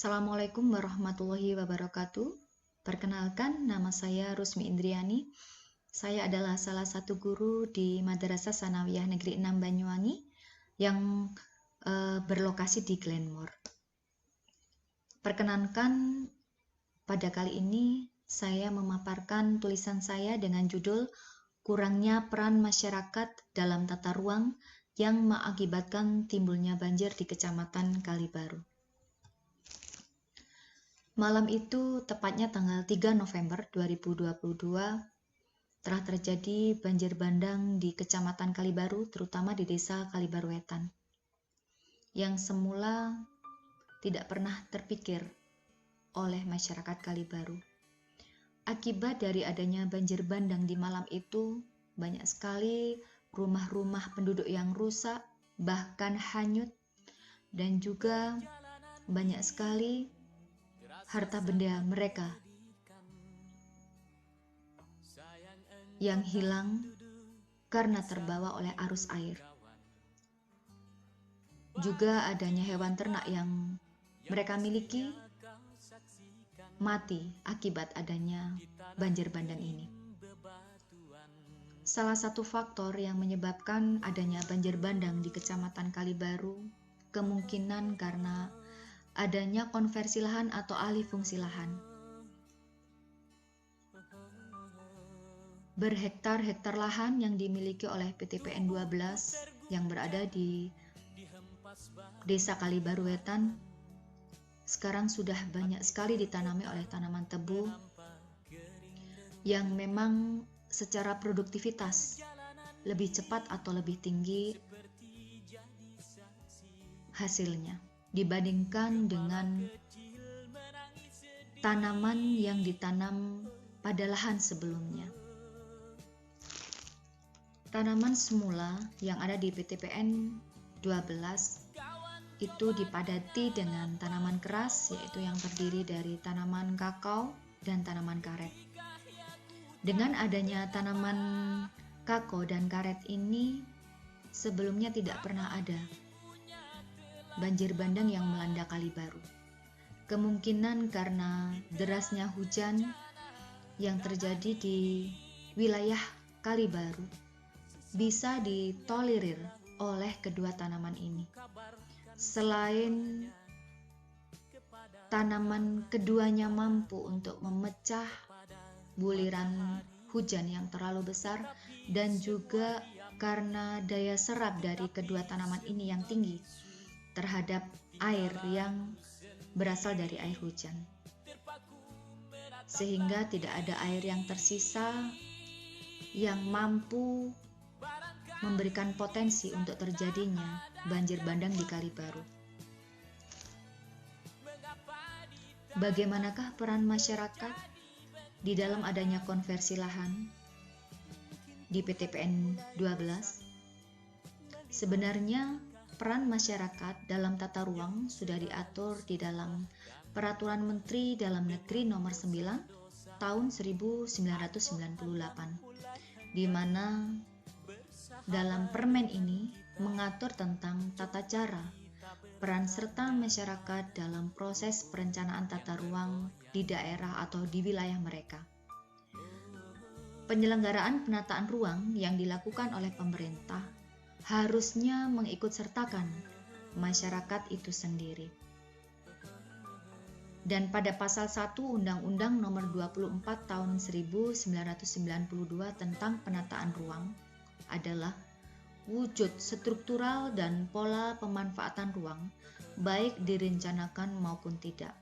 Assalamualaikum warahmatullahi wabarakatuh. Perkenalkan, nama saya Rusmi Indriani. Saya adalah salah satu guru di Madrasah Sanawiyah Negeri 6 Banyuwangi yang berlokasi di Glenmore. Perkenankan, pada kali ini saya memaparkan tulisan saya dengan judul Kurangnya Peran Masyarakat dalam Tata Ruang yang mengakibatkan timbulnya banjir di Kecamatan Kalibaru. Malam itu, tepatnya tanggal 3 November 2022, telah terjadi banjir bandang di Kecamatan Kalibaru, terutama di Desa Kalibaru Wetan, yang semula tidak pernah terpikir oleh masyarakat Kalibaru. Akibat dari adanya banjir bandang di malam itu, banyak sekali rumah-rumah penduduk yang rusak, bahkan hanyut, dan juga banyak sekali harta benda mereka yang hilang karena terbawa oleh arus air. Juga adanya hewan ternak yang mereka miliki mati akibat adanya banjir bandang ini. Salah satu faktor yang menyebabkan adanya banjir bandang di Kecamatan Kalibaru kemungkinan karena adanya konversi lahan atau alih fungsi lahan. Berhektar-hektar lahan yang dimiliki oleh PT PN 12 yang berada di Desa Kalibaru Wetan sekarang sudah banyak sekali ditanami oleh tanaman tebu yang memang secara produktivitas lebih cepat atau lebih tinggi hasilnya dibandingkan dengan tanaman yang ditanam pada lahan sebelumnya. Tanaman semula yang ada di PT PN 12 itu dipadati dengan tanaman keras, yaitu yang terdiri dari tanaman kakao dan tanaman karet. Dengan adanya tanaman kakao dan karet ini, sebelumnya tidak pernah ada banjir bandang yang melanda Kalibaru. Kemungkinan karena derasnya hujan yang terjadi di wilayah Kalibaru bisa ditolerir oleh kedua tanaman ini. Selain tanaman keduanya mampu untuk memecah buliran hujan yang terlalu besar, dan juga karena daya serap dari kedua tanaman ini yang tinggi terhadap air yang berasal dari air hujan, sehingga tidak ada air yang tersisa yang mampu memberikan potensi untuk terjadinya banjir bandang di Kalibaru. Bagaimanakah peran masyarakat di dalam adanya konversi lahan di PT PN 12? Sebenarnya peran masyarakat dalam tata ruang sudah diatur di dalam Peraturan Menteri Dalam Negeri Nomor 9 Tahun 1998, di mana dalam permen ini mengatur tentang tata cara peran serta masyarakat dalam proses perencanaan tata ruang di daerah atau di wilayah mereka. Penyelenggaraan penataan ruang yang dilakukan oleh pemerintah harusnya mengikut sertakan masyarakat itu sendiri. Dan pada pasal 1 Undang-Undang Nomor 24 Tahun 1992 tentang penataan ruang adalah wujud struktural dan pola pemanfaatan ruang, baik direncanakan maupun tidak.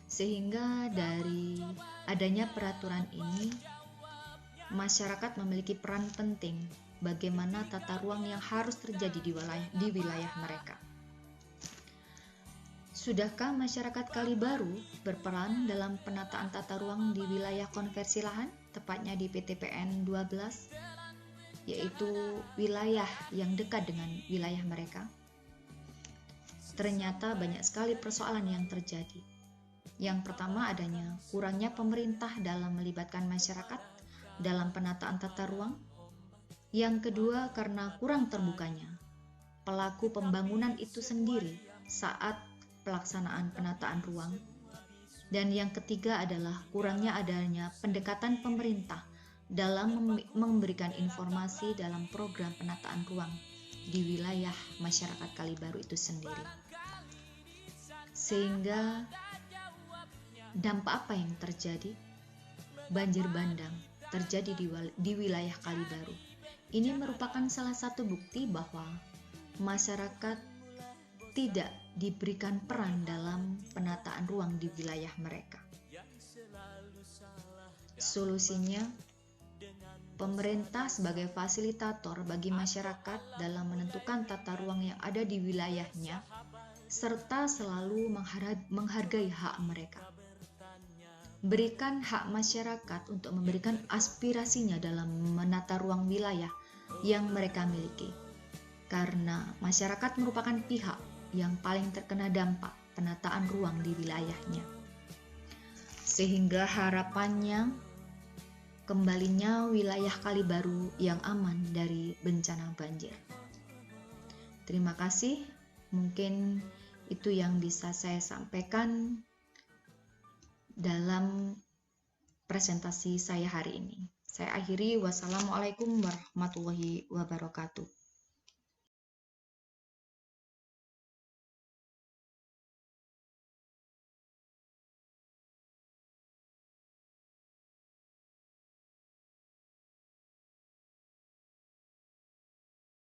Sehingga dari adanya peraturan ini, masyarakat memiliki peran penting bagaimana tata ruang yang harus terjadi di wilayah mereka. Sudahkah masyarakat Kalibaru berperan dalam penataan tata ruang di wilayah konversi lahan, tepatnya di PT PN 12? Yaitu wilayah yang dekat dengan wilayah mereka? Ternyata banyak sekali persoalan yang terjadi. Yang pertama adanya kurangnya pemerintah dalam melibatkan masyarakat dalam penataan tata ruang. Yang kedua karena kurang terbukanya pelaku pembangunan itu sendiri saat pelaksanaan penataan ruang. Dan yang ketiga adalah kurangnya adanya pendekatan pemerintah dalam memberikan informasi dalam program penataan ruang di wilayah masyarakat Kalibaru itu sendiri. Sehingga dampak apa yang terjadi? Banjir bandang terjadi di wilayah Kalibaru. Ini merupakan salah satu bukti bahwa masyarakat tidak diberikan peran dalam penataan ruang di wilayah mereka. Solusinya, pemerintah sebagai fasilitator bagi masyarakat dalam menentukan tata ruang yang ada di wilayahnya, serta selalu menghargai hak mereka. Berikan hak masyarakat untuk memberikan aspirasinya dalam menata ruang wilayah yang mereka miliki, karena masyarakat merupakan pihak yang paling terkena dampak penataan ruang di wilayahnya. Sehingga harapannya kembalinya wilayah Kalibaru yang aman dari bencana banjir. Terima kasih, mungkin itu yang bisa saya sampaikan dalam presentasi saya hari ini. Saya akhiri, wassalamualaikum warahmatullahi wabarakatuh.